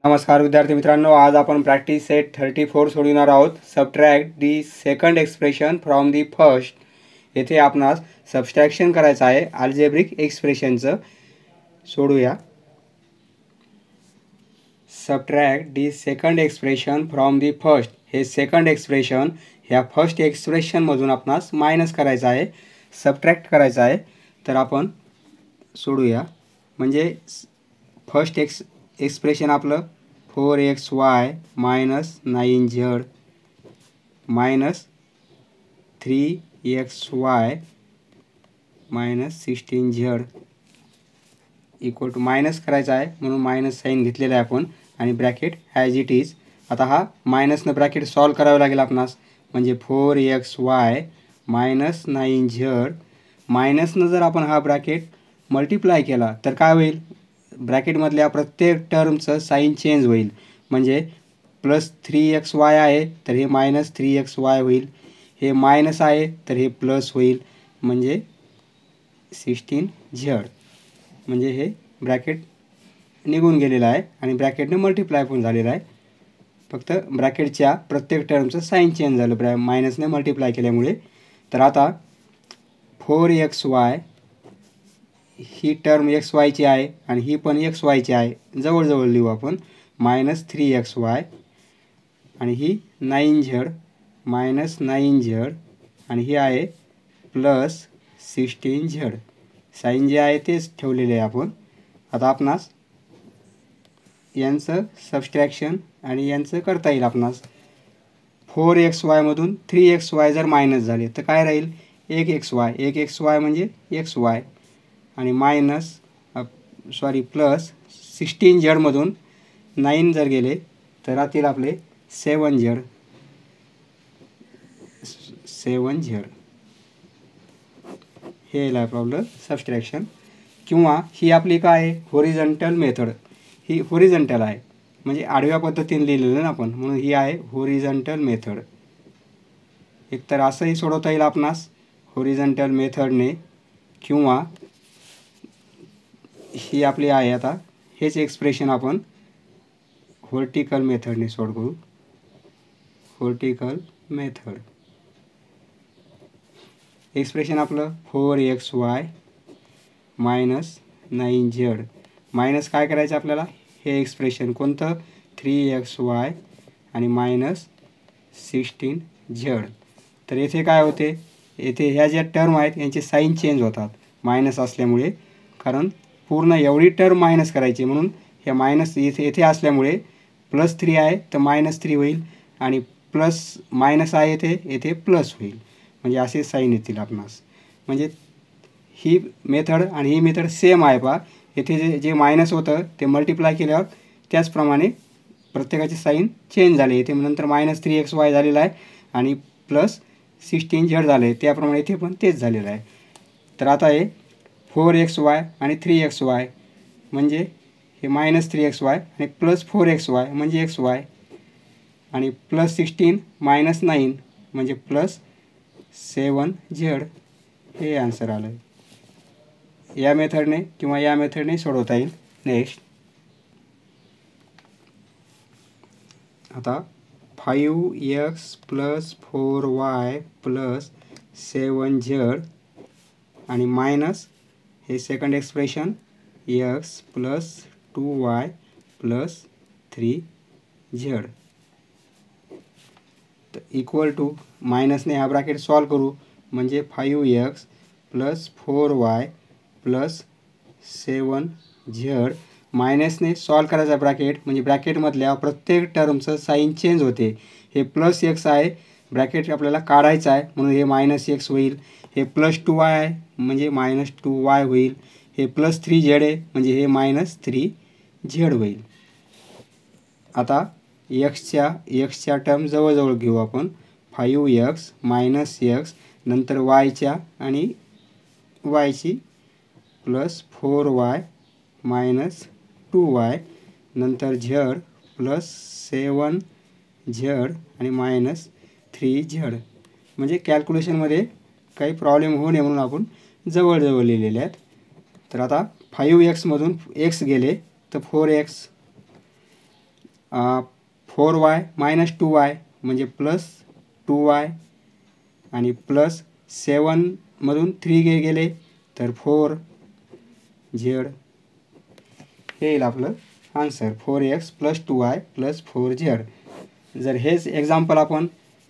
नमस्कार विद्यार्थी मित्रांनो, आज आपण प्रॅक्टिस सेट 34 सोडविणार आहोत. Subtract the second expression from the first. येथे आपणास सबस्ट्रॅक्शन करायचं आहे अल्जेब्रिक एक्सप्रेशनचं. सोडूया. Subtract the second expression from the first. हे सेकंड एक्सप्रेशन ह्या फर्स्ट एक्सप्रेशनमधून आपणास मायनस करायचं आहे, सबट्रॅक्ट करायचं आहे. तर आपण सोडूया. म्हणजे फर्स्ट एक्सप्रेशन आपलं 4xy minus 9z minus 3xy minus 16z equal to minus करायचं आहे, म्हणून मायनस साईन घेतलेला आहे आपण आणि ब्रॅकेट ॲज इट इज. आता हा मायनसनं ब्रॅकेट सॉल्व करावं लागेल आपणास. म्हणजे 4xy मायनस 9z मायनसनं जर आपण हा ब्रॅकेट मल्टिप्लाय केला तर काय होईल, ब्रॅकेटमधल्या प्रत्येक टर्मचं साईन चेंज होईल. म्हणजे प्लस 3xy आहे तर हे मायनस 3xy होईल, हे मायनस आहे तर हे प्लस होईल, म्हणजे 16z. म्हणजे हे ब्रॅकेट निघून गेलेलं आहे आणि ब्रॅकेटने मल्टिप्लाय पण झालेलं आहे. फक्त ब्रॅकेटच्या प्रत्येक टर्मचं साईन चेंज झालं मायनसने मल्टिप्लाय केल्यामुळे. तर आता 4xy ही टर्म xyची आहे आणि ही पण xyची आहे, जवळजवळ लिहू आपण. मायनस 3xy आणि ही 9z मायनस 9z आणि ही आहे प्लस 16z. साईन जे आहे तेच ठेवलेले आहे आपण. आता आपणास यांचं सबस्ट्रॅक्शन आणि यांचं करता येईल आपणास. 4xy मधून 3xy जर मायनस झाले तर काय राहील, 1xy म्हणजे xy आणि मायनस प्लस 16z मधून 9 जर गेले तर राहतील आपले 7z. हे आहे आपलं सबस्ट्रॅक्शन. किंवा ही आपली काय आहे, होरिझॉन्टल मेथड. ही होरिझॉन्टल आहे म्हणजे आडव्या पद्धतीने लिहिलेलं ना आपण, म्हणून ही आहे होरिझॉन्टल मेथड. एकतर असंही सोडवता येईल आपणास होरिझॉन्टल मेथडने, किंवा ही आपली आहे. आता हेच एक्सप्रेशन आपण व्हर्टिकल मेथडने सोडवू. व्हर्टिकल मेथड एक्सप्रेशन आपलं 4xy मायनस 9z मायनस काय करायचं आपल्याला, हे एक्सप्रेशन कोणतं, 3xy आणि मायनस 16z. तर येथे काय होते, येथे ह्या ज्या टर्म आहेत यांचे साईन चेंज होतात मायनस असल्यामुळे. कारण पूर्ण एवढी टर्म मायनस करायची, म्हणून हे मायनस येथे असल्यामुळे प्लस 3 आहे तर मायनस 3 होईल आणि प्लस मायनस आहे येथे प्लस होईल. म्हणजे असे साईन येतील आपणास. म्हणजे ही मेथड आणि ही मेथड सेम आहे पहा. येथे जे मायनस होतं ते मल्टिप्लाय केल्यावर त्याचप्रमाणे प्रत्येकाचे साईन चेंज झाले. येथे नंतर मायनस 3xy झालेला आहे आणि प्लस 16z झाले, त्याप्रमाणे इथे पण तेच झालेलं आहे. तर आता हे 4xy आणि 3xy म्हणजे हे मायनस 3xy आणि प्लस 4xy म्हणजे xy आणि प्लस 16 मायनस 9 म्हणजे प्लस 7z. हे आन्सर आलं. या मेथडने किंवा या मेथडने सोडवता येईल. नेक्स्ट आता 5x plus 4y plus 7z आणि मायनस हे second expression x plus 2y plus 3z तर इक्वल टू मायनसने हा ब्रॅकेट सॉल्व करू. म्हणजे 5x plus 4y plus 7z मायनसने सॉल्व करायचा ब्रॅकेट, म्हणजे ब्रॅकेटमधल्या प्रत्येक टर्मचं साईन चेंज होते. हे प्लस x आहे, ब्रॅकेट आपल्याला काढायचं आहे म्हणून हे मायनस x होईल. हे प्लस 2y आहे म्हणजे मायनस 2y होईल. हे प्लस 3z आहे म्हणजे हे मायनस 3z होईल. आता एक्सच्या टर्म जवळजवळ घेऊ आपण. 5x मायनस x नंतर yच्या आणि yची प्लस 4y मायनस 2y नंतर z प्लस 7z आणि मायनस 3z. म्हणजे कॅल्क्युलेशनमध्ये काही प्रॉब्लेम होऊ नये म्हणून आपण जवळजवळ लिहिलेले आहेत. तर आता 5x मधून x गेले तर 4x 4y मायनस 2y म्हणजे प्लस 2y आणि प्लस 7मधून 3 गेले तर 4z हे येईल आपलं answer 4x plus 2y plus 4z. जर हेच एक्झाम्पल आपण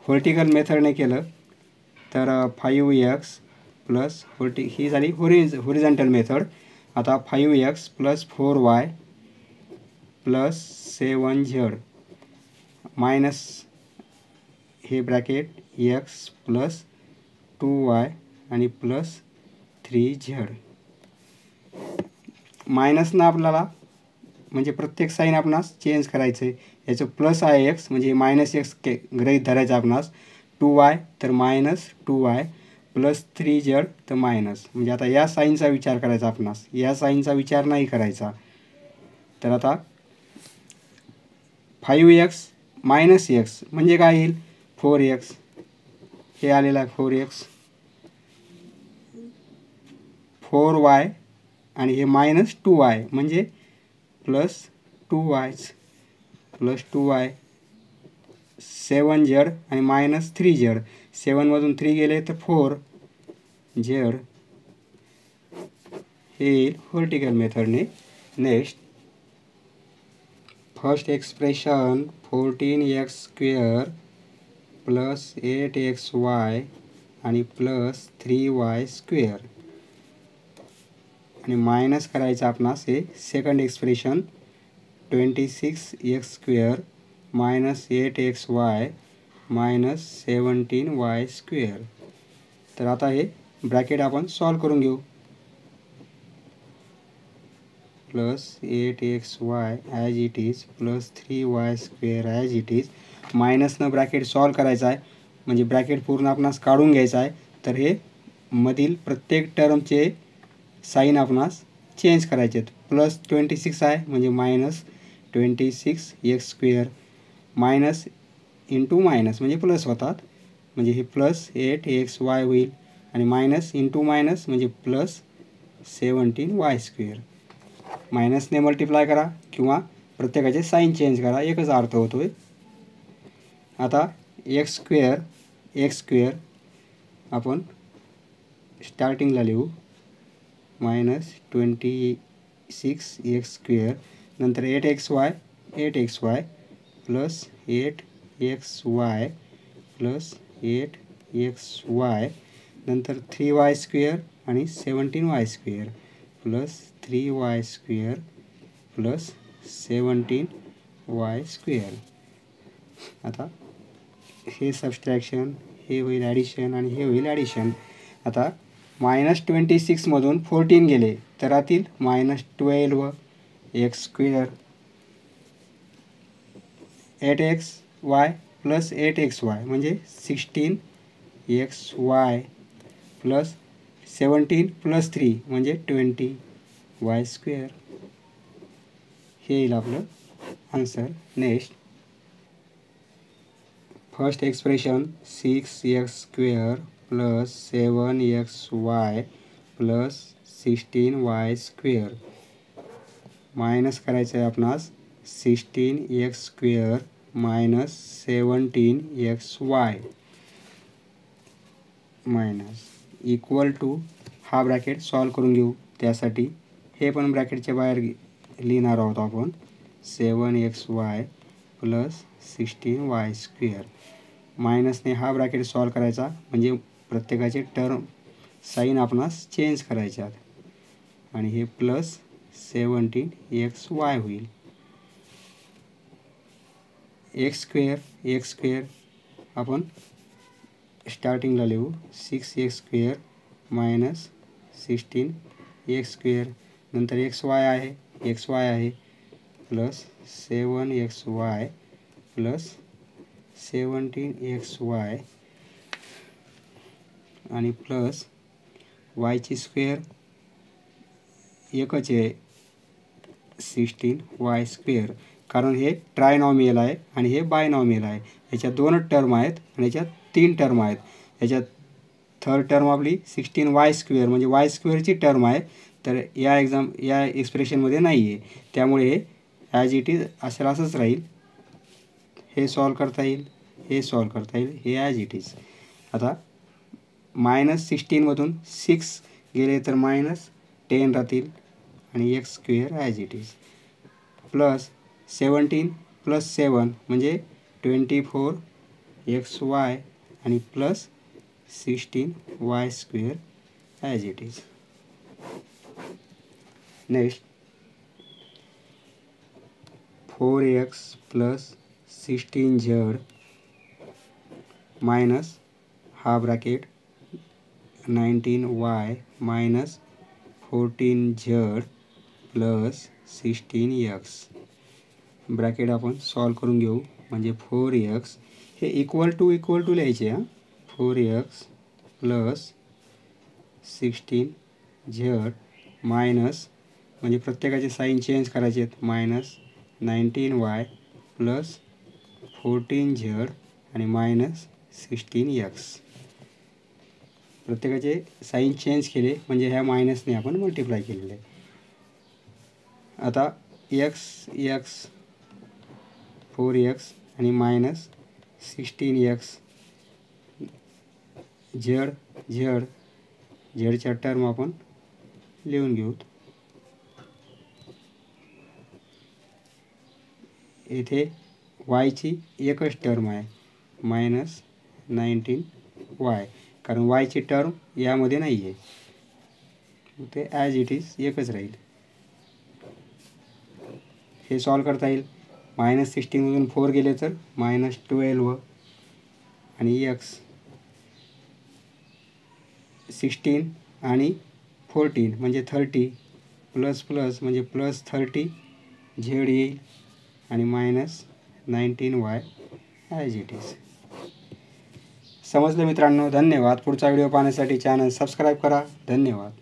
व्हर्टिकल मेथडने केलं तर 5x प्लस ही झाली होरिझॉन्टल मेथड. आता 5x plus 4y plus 7z minus हे ब्रॅकेट x प्लस 2y आणि प्लस 3z. मायनसनं आपल्याला म्हणजे प्रत्येक साईन आपणास चेंज करायचं आहे. याचं प्लस आहे x म्हणजे मायनस x गृहीत धरायचं आपणास. 2y तर मायनस 2y प्लस 3z तर मायनस. म्हणजे आता या साईनचा विचार करायचा आपणास, या साईनचा विचार नाही करायचा. तर आता 5x मायनस x म्हणजे काय येईल 4x हे आलेलं आहे 4x 4y आणि हे मायनस 2y म्हणजे plus 2y plus 2y 7z आणि मायनस 3z 7मधून 3 गेले तर 4z हे येईल व्हर्टिकल मेथडने. Next first expression 14x² plus 8xy आणि प्लस 3y² आणि मायनस करायचं आपणास हे second expression 26x² minus 8xy minus 17y². तर आता हे ब्रॅकेट आपण सॉल्व करून घेऊ. Plus 8xy as it is plus 3y² as it is. मायनसनं ब्रॅकेट सॉल्व करायचा आहे म्हणजे ब्रॅकेट पूर्ण आपणास काढून घ्यायचा आहे. तर हे मधील प्रत्येक टर्मचे साईन आपणास चेंज करायचे आहेत. प्लस 26 आहे म्हणजे minus 26x² minus into minus म्हणजे प्लस होतात म्हणजे हे प्लस 8xy होईल आणि मायनस इंटू मायनस म्हणजे प्लस 17y². मायनसने मल्टिप्लाय करा किंवा प्रत्येकाचे साईन चेंज करा, एकच अर्थ होतोय. आता x² आपण स्टार्टिंगला लिहू मायनस 26x² नंतर 8xy plus 8xy plus 8xy नंतर 3y² आणि 17y² plus 3y² plus 17y². आता हे सबस्ट्रॅक्शन हे होईल ॲडिशन आणि हे होईल ॲडिशन. आता मायनस 26मधून 14 गेले तर आतील minus 12x² 8xy plus 8xy म्हणजे 16xy प्लस 17 प्लस 3 म्हणजे 20y². हे येईल आपलं answer. Next first expression 6x² plus 7xy plus 16y² minus करायचं आहे आपणास 16x² minus 17xy minus equal to हा ब्रॅकेट सॉल्व करून घेऊ. त्यासाठी हे पण ब्रॅकेटच्या बाहेर लिहिणार आहोत आपण 7xy प्लस 16y² मायनसने हा ब्रॅकेट सॉल्व करायचा म्हणजे प्रत्येकाचे टर्म साईन आपणास चेंज करायचे आहेत आणि हे प्लस 17xy होईल. x² आपण स्टार्टिंगला लिहू 6x² मायनस 16x² नंतर xy आहे प्लस 7xy प्लस 17xy आणि प्लस y² एकच आहे 16y² कारण हे ट्रायनॉमियल आहे आणि हे बायनॉमियल आहे. याच्यात 2 टर्म आहेत आणि याच्यात 3 टर्म आहेत. याच्यात थर्ड टर्म आपली 16y² म्हणजे y² टर्म आहे. तर या एक्सप्रेशनमध्ये नाही आहे त्यामुळे हे ॲज इट इज असंच राहील हे सॉल्व करता येईल, हे सॉल्व करता येईल, हे ॲज इट इज. आता -16मधून 6 गेले तर -10 राहतील आणि X square as it is, plus 17 + 7 म्हणजे 24xy आणि plus 16y² as it is. Next 4x + 16z minus हा bracket 19y - 14z + 16x bracket आपण सॉल्व करून घेऊ. म्हणजे 4x हे इक्वल टू लिहायचे हां. 4x + 16z मायनस म्हणजे प्रत्येकाचे साईन चेंज करायचे आहेत, -19y + 14z आणि -16x. प्रत्येकाचे साईन चेंज केले म्हणजे ह्या मायनसने आपण मल्टिप्लाय केलेले आहे. आता x 4x आणि -16x झेडच्या टर्म आपण लिहून घेऊ. येथे वायची एकच टर्म आहे -19y, कारण वायची टर्म यामध्ये नाही आहे, ते ॲज इट इज एकच राहील. हे सॉल्व करता येईल. -16मधून 4 गेले तर -12 आणि x 16 आणि 14 म्हणजे 30 प्लस म्हणजे +30 झेड येईल आणि -19y ॲज इट इज. समजलं मित्रांनो? धन्यवाद. पुढचा व्हिडिओ पाहण्यासाठी चॅनल सबस्क्राईब करा. धन्यवाद.